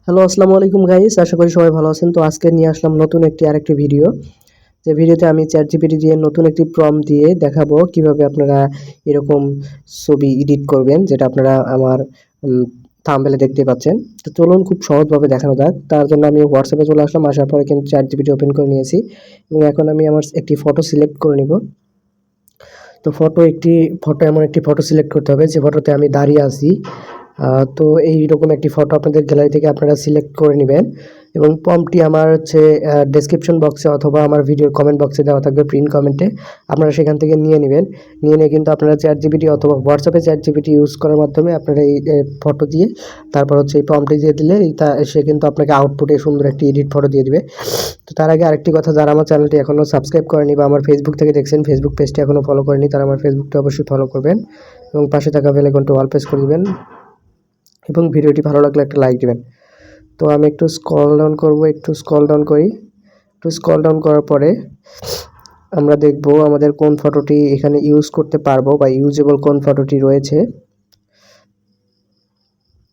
Hello, আসসালামু আলাইকুম guys. আশা করি সবাই ভালো আছেন। তো আজকে নিয়ে আসলাম নতুন আরেকটি ভিডিও। যে ভিডিওতে আমি ChatGPT দিয়ে নতুন একটি প্রম্পট দিয়ে দেখাবো কিভাবে আপনারা এরকম ছবি এডিট করবেন, যেটা আপনারা আমার থাম্বনেইলে দেখতে পাচ্ছেন। তো চলুন খুব সহজভাবে দেখানো যাক। তার জন্য আমি হোয়াটসঅ্যাপে চলে আসলাম। আসার পরে কিন্তু ChatGPT ওপেন করে নিয়েছি এবং এখন আমি আমার একটি ফটো সিলেক্ট করে নিব। তো ফটো এমন একটি ফটো সিলেক্ট করতে হবে যে ফটোতে আমি দাঁড়িয়ে আছি। তো এইরকম একটি ফটো আপনাদের গ্যালারি থেকে আপনারা সিলেক্ট করে নেবেন এবং প্রম্পটটি আমার হচ্ছে ডেসক্রিপশন বক্সে অথবা আমার ভিডিওর কমেন্ট বক্সে দেওয়া থাকবে, প্রিন্ট কমেন্টে। আপনারা সেখান থেকে নিয়ে নেবেন। নিয়ে কিন্তু আপনারা ChatGPT অথবা হোয়াটসঅ্যাপে ChatGPT ইউজ করার মাধ্যমে আপনারা এই ফটো দিয়ে তারপর হচ্ছে এই প্রম্পটটি দিয়ে দিলে সে কিন্তু আপনাকে আউটপুটে সুন্দর একটি এডিট ফটো দিয়ে দিবে। তো তার আগে আরেকটি কথা, যারা আমার চ্যানেলটি এখনও সাবস্ক্রাইব করেনি বা আমার ফেসবুক থেকে দেখছেন, ফেসবুক পেজটি এখনও ফলো করেনি, তারা আমার ফেসবুকটা অবশ্যই ফলো করবেন এবং পাশে থাকা বেল আইকনটি অল প্রেস করে দিবেন এবং ভিডিওটি ভালো লাগলে একটা লাইক দিবেন। তো আমি একটু স্ক্রল ডাউন করব, একটু স্ক্রল ডাউন করার পরে আমরা দেখব আমাদের কোন ফটোটি এখানে ইউজ করতে পারবো বা ইউজেবল কোন ফটোটি রয়েছে।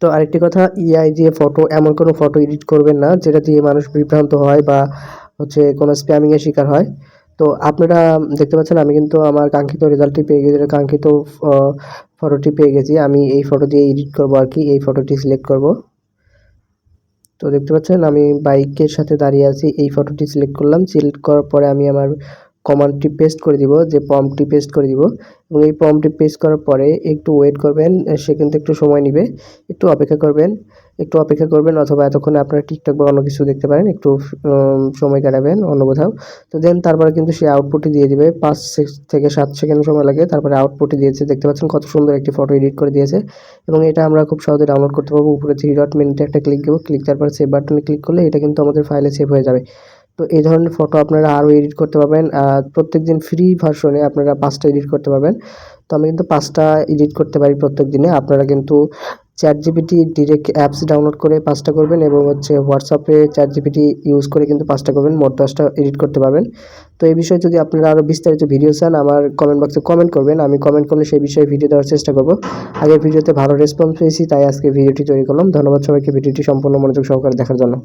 তো আরেকটি কথা, AI দিয়ে এমন কোনো ফটো এডিট করবেন না যেটা দিয়ে মানুষ বিভ্রান্ত হয় বা হচ্ছে কোনো স্প্যামিংয়ের শিকার হয়। তো আপনারা দেখতে পাচ্ছেন আমি কিন্তু আমার কাঙ্ক্ষিত রেজাল্টটি পেয়ে গেছি, কাঙ্ক্ষিত ফটোটি পেয়ে গেছি। আমি এই ফটো দিয়ে এডিট করবো আর কি, এই ফটোটি সিলেক্ট করব। তো দেখতে পাচ্ছেন আমি বাইকের সাথে দাঁড়িয়ে আছি, এই ফটোটি সিলেক্ট করলাম। সিলেক্ট করার পরে আমি আমার কমান্ডটি পেস্ট করে দিব, যে প্রম্পটটি পেস্ট করে দিব এবং এই প্রম্পটটি পেস্ট করার পরে একটু ওয়েট করবেন। সে কিন্তু একটু সময় নেবে, একটু অপেক্ষা করবেন অথবা এতক্ষণে আপনারা টিকটক বা অন্য কিছু দেখতে পারেন, একটু সময় কাটাবেন অন্য কোথাও। তো দেন তারপরে কিন্তু সে আউটপুটটি দিয়ে দিবে। 5 থেকে 7 সেকেন্ড সময় লাগে, তারপরে আউটপুটটি দিয়েছে। দেখতে পাচ্ছেন কত সুন্দর একটি ফটো এডিট করে দিয়েছে এবং এটা আমরা খুব সহজে ডাউনলোড করতে পারবো। উপরে 3 ডট মেনুতে একটা ক্লিক দেবো, ক্লিক তারপরে সেভ বাটনে ক্লিক করলে এটা কিন্তু আমাদের ফাইলে সেভ হয়ে যাবে। তো এই ধরনের ফটো আপনারা আরও এডিট করতে পারবেন। প্রত্যেকদিন ফ্রি ভার্সনে আপনারা 5টা এডিট করতে পারবেন। তো আমি কিন্তু 5টা এডিট করতে পারি প্রত্যেক দিনে। আপনারা কিন্তু ChatGPT ডিরেক্ট অ্যাপস ডাউনলোড করে 5টা করবেন এবং হচ্ছে হোয়াটসঅ্যাপে ChatGPT ইউজ করে কিন্তু 5টা করবেন, মোট 10টা এডিট করতে পারবেন। তো এই বিষয়ে যদি আপনারা আরও বিস্তারিত ভিডিও চান, আমার কমেন্ট বক্সে কমেন্ট করবেন। আমি কমেন্ট করলে সেই বিষয়ে ভিডিও দেওয়ার চেষ্টা করব। আগের ভিডিওতে ভালো রেসপন্স পেয়েছি, তাই আজকে ভিডিওটি তৈরি করলাম। ধন্যবাদ সবাইকে ভিডিওটি সম্পূর্ণ মনোযোগ সহকারে দেখার জন্য।